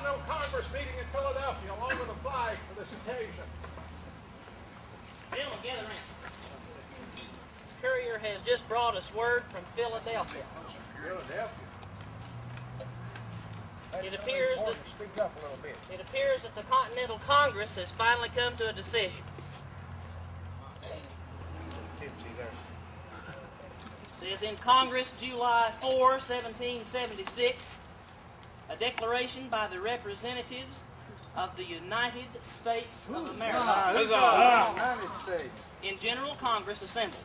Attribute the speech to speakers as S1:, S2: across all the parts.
S1: Continental Congress meeting in Philadelphia, along with a flag for this occasion.
S2: Gentlemen, gather in. Courier has just brought us word from Philadelphia.
S1: Philadelphia.
S2: It appears that the Continental Congress has finally come to a decision. It says in Congress, July 4, 1776, a declaration by the representatives of the United States of America in General Congress assembled.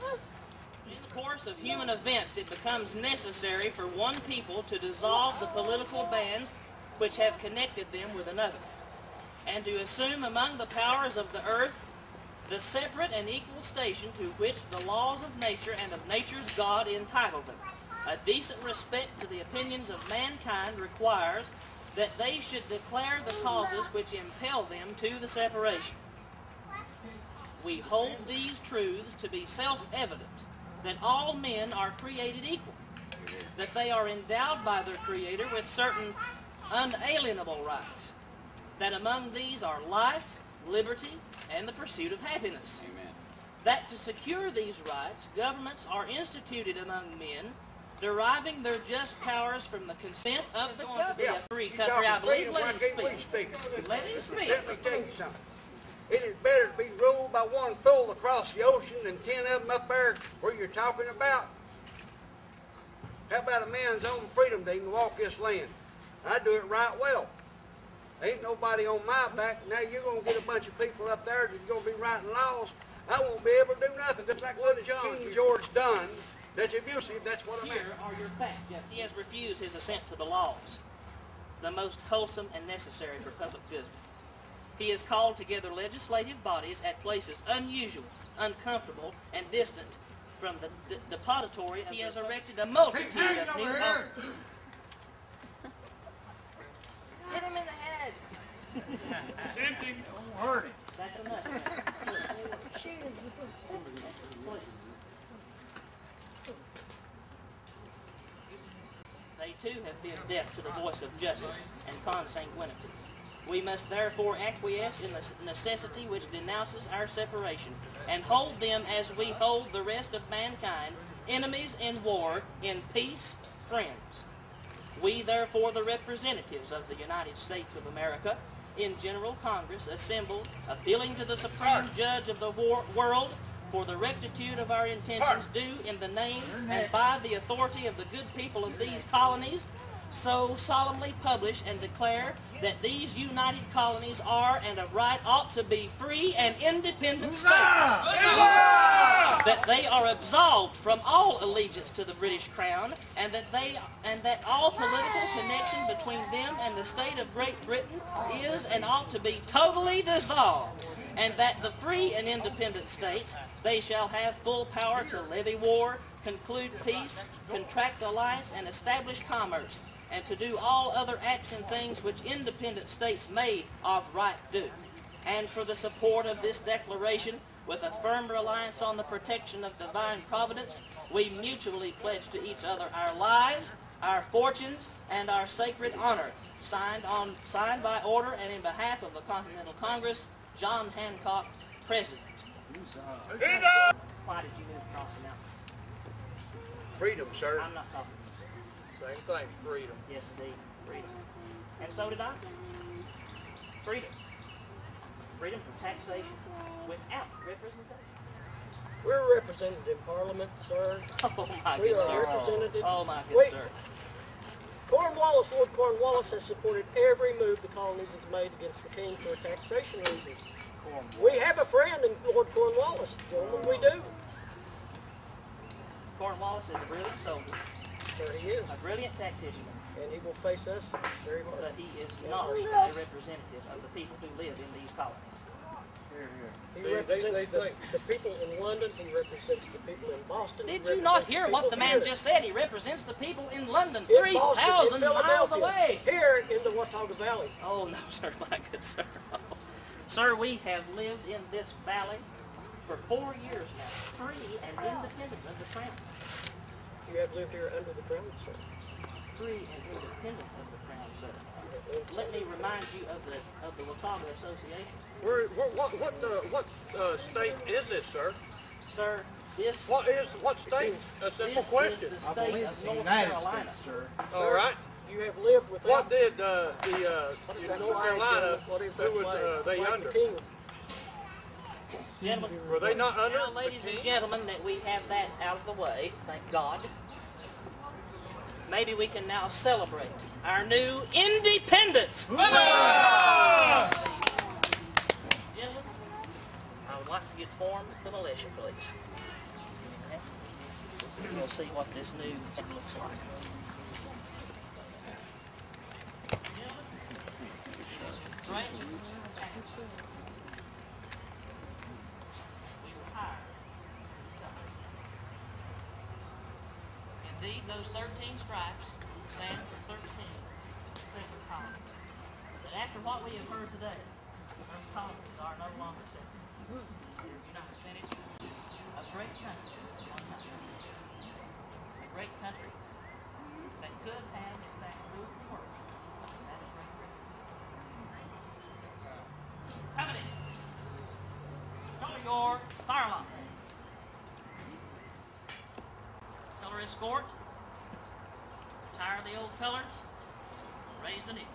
S2: In the course of human events, it becomes necessary for one people to dissolve the political bands which have connected them with another, and to assume among the powers of the earth the separate and equal station to which the laws of nature and of nature's God entitle them. A decent respect to the opinions of mankind requires that they should declare the causes which impel them to the separation. We hold these truths to be self-evident, that all men are created equal, that they are endowed by their Creator with certain unalienable rights, that among these are life, liberty, and the pursuit of happiness. Amen. That to secure these rights, governments are instituted among men, deriving their just powers from the consent of the government. Yeah. A free country, I believe. Let him speak. Let him speak.
S3: Let me tell you something. It is better to be ruled by one fool across the ocean than 10 of them up there where you're talking about. How about a man's own freedom to even walk this land? I do it right well. Ain't nobody on my back. Now you're going to get a bunch of people up there that's going to be writing laws. I won't be able to do nothing. Just like what King George done. That's abusive. That's what I meant.
S2: Here are your facts, Jeff. He has refused his assent to the laws, the most wholesome and necessary for public good. He has called together legislative bodies at places unusual, uncomfortable, and distant from the depository. He has erected a multitude of new offices.
S4: Hit him in the head.
S1: Tempting. Don't hurt him.
S2: That's enough. They too have been deaf to the voice of justice and consanguinity. We must therefore acquiesce in the necessity which denounces our separation, and hold them as we hold the rest of mankind, enemies in war, in peace, friends. We therefore, the representatives of the United States of America, in General Congress, assembled, appealing to the Supreme Judge of the world for the rectitude of our intentions, do in the name and by the authority of the good people of these colonies, so solemnly publish and declare that these united colonies are and of right ought to be free and independent states. That they are absolved from all allegiance to the British Crown, and that all political connection between them and the state of Great Britain is and ought to be totally dissolved, and that the free and independent states, they shall have full power to levy war, conclude peace, contract alliance, and establish commerce, and to do all other acts and things which independent states may of right do. And for the support of this declaration, with a firm reliance on the protection of divine providence, we mutually pledge to each other our lives, our fortunes, and our sacred honor. Signed by order and in behalf of the Continental Congress, John Hancock, President. Why did you move across the mountain?
S3: Freedom, sir.
S2: I'm not talking.
S3: Same thing, freedom.
S2: Yes, indeed. Freedom. And so did I. Freedom. Freedom from taxation without representation.
S5: We're represented in Parliament, sir.
S2: Oh, my
S5: We
S2: good
S5: are
S2: sir.
S5: represented.
S2: Oh, my good sir.
S5: Lord Cornwallis has supported every move the colonies has made against the king for taxation reasons. We have a friend in Lord Cornwallis, gentlemen, we do.
S2: Cornwallis is a brilliant soldier.
S5: Sir, he is.
S2: A brilliant tactician.
S5: And he will face us very hard.
S2: But he is not a representative of the people who live in these colonies.
S5: He represents the people in London, he represents the people in Boston.
S2: Did you not hear what the man just said? He represents the people in London, 3,000 miles away.
S5: Here in the Watauga Valley.
S2: Oh, no, sir, my good sir. Oh. Sir, we have lived in this valley for 4 years now, free and independent of the crown.
S5: You have lived here under the crown, sir.
S2: free and independent of the Crown, sir. Let me remind you of the Watauga Association.
S1: What state is this, sir?
S2: Sir, this
S1: What state? A simple
S2: this
S1: question.
S2: is the state of North Carolina.
S6: sir.
S1: All right.
S5: You have lived without.
S1: What did
S5: What is that
S1: North
S5: flag,
S1: Carolina?
S5: gentlemen? What is that
S1: Who was
S5: flag?
S1: they
S5: Flag
S1: under?
S5: the king.
S2: Gentlemen,
S1: Were they not under?
S2: now, ladies
S1: the
S2: and
S1: king?
S2: gentlemen, that we have that out of the way, thank God. Maybe we can now celebrate our new independence. Gentlemen, I would like to get formed the militia, please. We'll see what this new thing looks like. Right? We were hired. Indeed, those 13 stripes stand for 13 separate colonies. But after what we have heard today, those colonies are no longer separate. You're not percentage of great country. A great country that could have, in fact, ruled the world. That is Great Britain. Coming in. Color your fire line. Color escort. Retire the old colors. Raise the new.